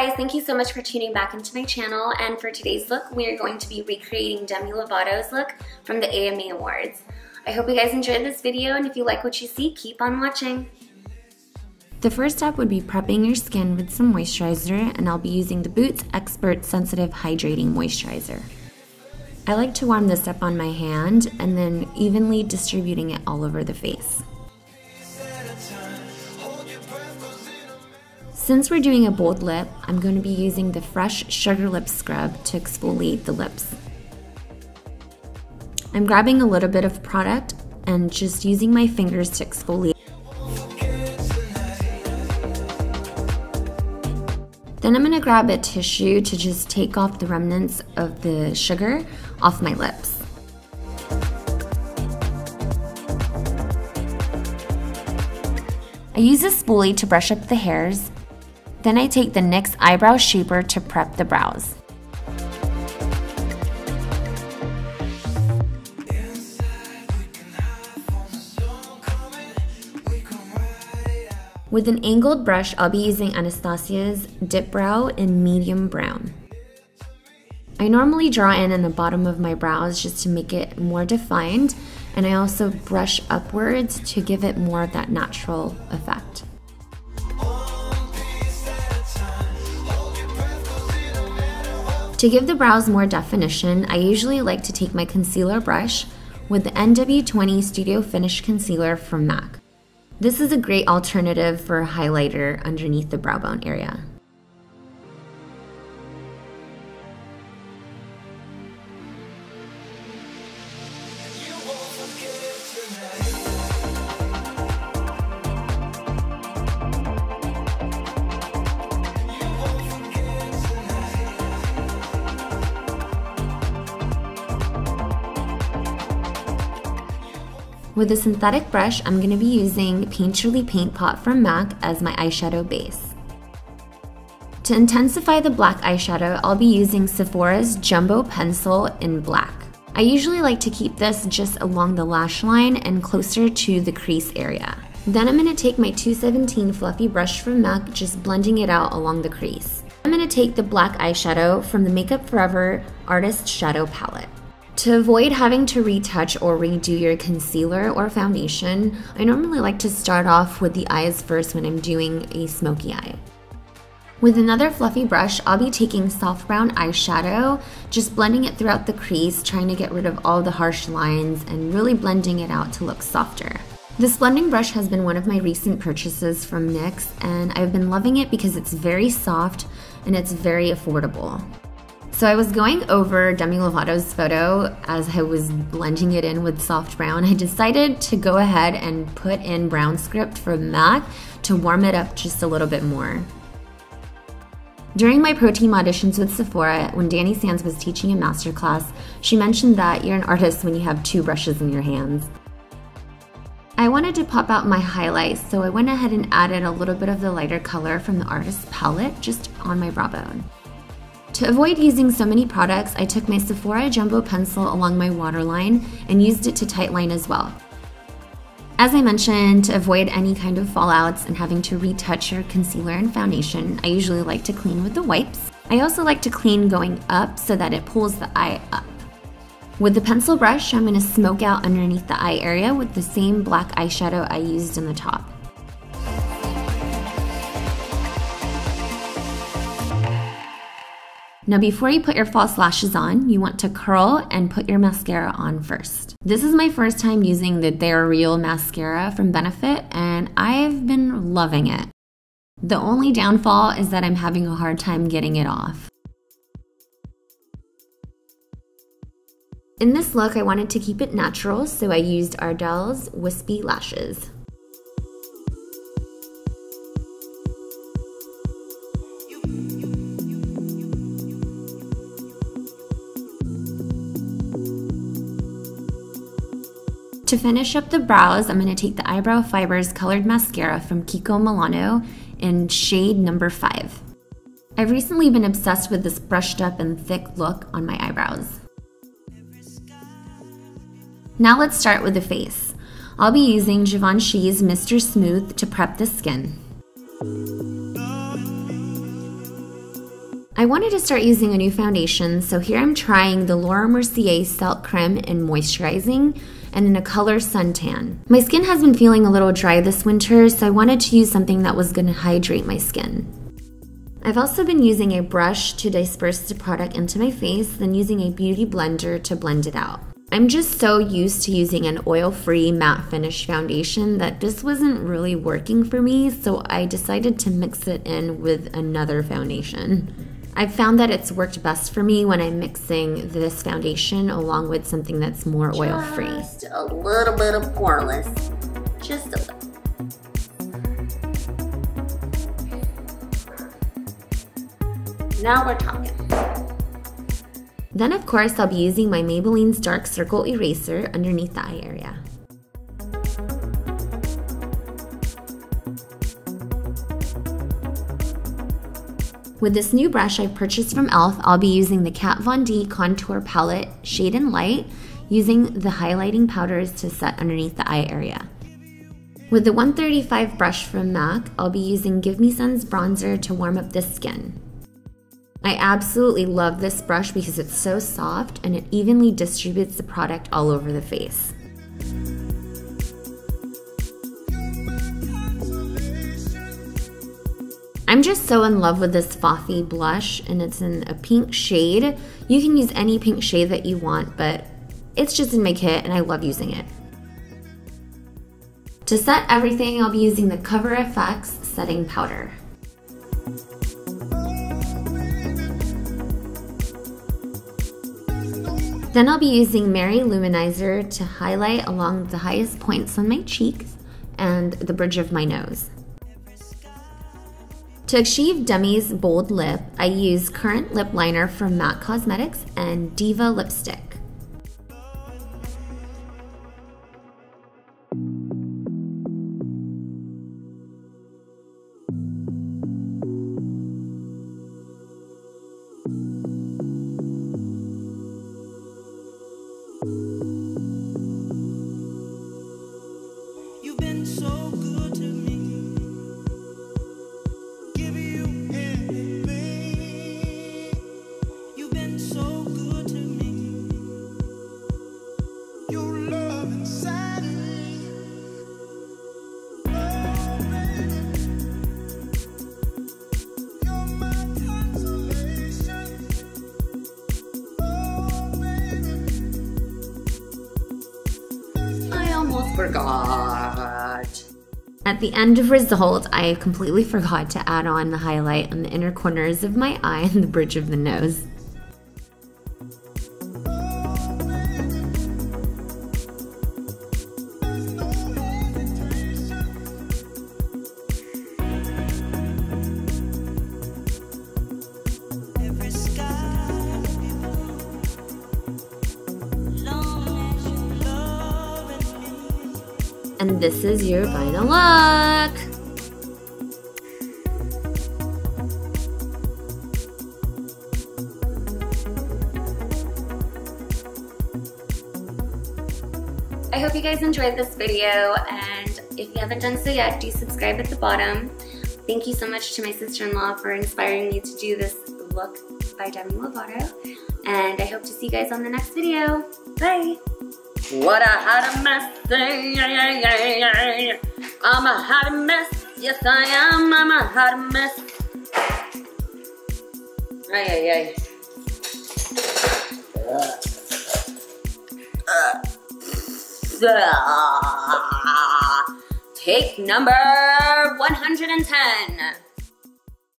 guys, thank you so much for tuning back into my channel, and for today's look we are going to be recreating Demi Lovato's look from the AMA Awards. I hope you guys enjoyed this video, and if you like what you see, keep on watching. The first step would be prepping your skin with some moisturizer, and I'll be using the Boots Expert Sensitive Hydrating Moisturizer. I like to warm this up on my hand and then evenly distributing it all over the face. Since we're doing a bold lip, I'm going to be using the Fresh Sugar Lip Scrub to exfoliate the lips. I'm grabbing a little bit of product and just using my fingers to exfoliate. Then I'm going to grab a tissue to just take off the remnants of the sugar off my lips. I use a spoolie to brush up the hairs. Then I take the NYX Eyebrow Shaper to prep the brows. With an angled brush, I'll be using Anastasia's Dip Brow in medium brown. I normally draw in on the bottom of my brows just to make it more defined, and I also brush upwards to give it more of that natural effect. To give the brows more definition, I usually like to take my concealer brush with the NW20 Studio Finish Concealer from MAC. This is a great alternative for a highlighter underneath the brow bone area. With a synthetic brush, I'm going to be using Painterly Paint Pot from MAC as my eyeshadow base. To intensify the black eyeshadow, I'll be using Sephora's Jumbo Pencil in black. I usually like to keep this just along the lash line and closer to the crease area. Then I'm going to take my 217 fluffy brush from MAC, just blending it out along the crease. I'm going to take the black eyeshadow from the Makeup Forever Artist Shadow Palette. To avoid having to retouch or redo your concealer or foundation, I normally like to start off with the eyes first when I'm doing a smoky eye. With another fluffy brush, I'll be taking soft brown eyeshadow, just blending it throughout the crease, trying to get rid of all the harsh lines and really blending it out to look softer. This blending brush has been one of my recent purchases from NYX, and I've been loving it because it's very soft and it's very affordable. So I was going over Demi Lovato's photo as I was blending it in with soft brown. I decided to go ahead and put in brown script for MAC to warm it up just a little bit more. During my pro team auditions with Sephora, when Danny Sands was teaching a masterclass, she mentioned that you're an artist when you have two brushes in your hands. I wanted to pop out my highlights, so I went ahead and added a little bit of the lighter color from the artist's palette just on my brow bone. To avoid using so many products, I took my Sephora Jumbo Pencil along my waterline and used it to tightline as well. As I mentioned, to avoid any kind of fallouts and having to retouch your concealer and foundation, I usually like to clean with the wipes. I also like to clean going up so that it pulls the eye up. With the pencil brush, I'm going to smoke out underneath the eye area with the same black eyeshadow I used in the top. Now before you put your false lashes on, you want to curl and put your mascara on first. This is my first time using the They're Real mascara from Benefit, and I've been loving it. The only downfall is that I'm having a hard time getting it off. In this look, I wanted to keep it natural, so I used Ardell's Wispy Lashes. To finish up the brows, I'm going to take the Eyebrow Fibers Colored Mascara from KIKO Milano in shade number 5. I've recently been obsessed with this brushed up and thick look on my eyebrows. Now let's start with the face. I'll be using Givenchy's Mr. Smooth to prep the skin. I wanted to start using a new foundation, so here I'm trying the Laura Mercier Silk Creme in Moisturizing and in a color Suntan. My skin has been feeling a little dry this winter, so I wanted to use something that was going to hydrate my skin. I've also been using a brush to disperse the product into my face, then using a beauty blender to blend it out. I'm just so used to using an oil-free matte finish foundation that this wasn't really working for me, so I decided to mix it in with another foundation. I've found that it's worked best for me when I'm mixing this foundation along with something that's more oil-free. Just a little bit of poreless. Just a little. Now we're talking. Then of course I'll be using my Maybelline's Dark Circle Eraser underneath the eye area. With this new brush I purchased from e.l.f., I'll be using the Kat Von D Contour Palette Shade and Light, using the highlighting powders to set underneath the eye area. With the 135 brush from MAC, I'll be using Give Me Sun's bronzer to warm up the skin. I absolutely love this brush because it's so soft and it evenly distributes the product all over the face. I'm just so in love with this Fafi blush, and it's in a pink shade. You can use any pink shade that you want, but it's just in my kit and I love using it. To set everything, I'll be using the Cover FX setting powder. Then I'll be using Maryloumanizer to highlight along the highest points on my cheeks and the bridge of my nose. To achieve Demi's bold lip, I use Currant Lip Liner from MAC Cosmetics and Diva Lipstick. Forgot. At the end of result, I completely forgot to add on the highlight on the inner corners of my eye and the bridge of the nose. And this is your final look. I hope you guys enjoyed this video, and if you haven't done so yet, do subscribe at the bottom. Thank you so much to my sister-in-law for inspiring me to do this look by Demi Lovato, and I hope to see you guys on the next video. Bye! What a hot mess, I'm a hot mess, yes I am, I'm a hot mess. Ay, ay, ay. Take number 110.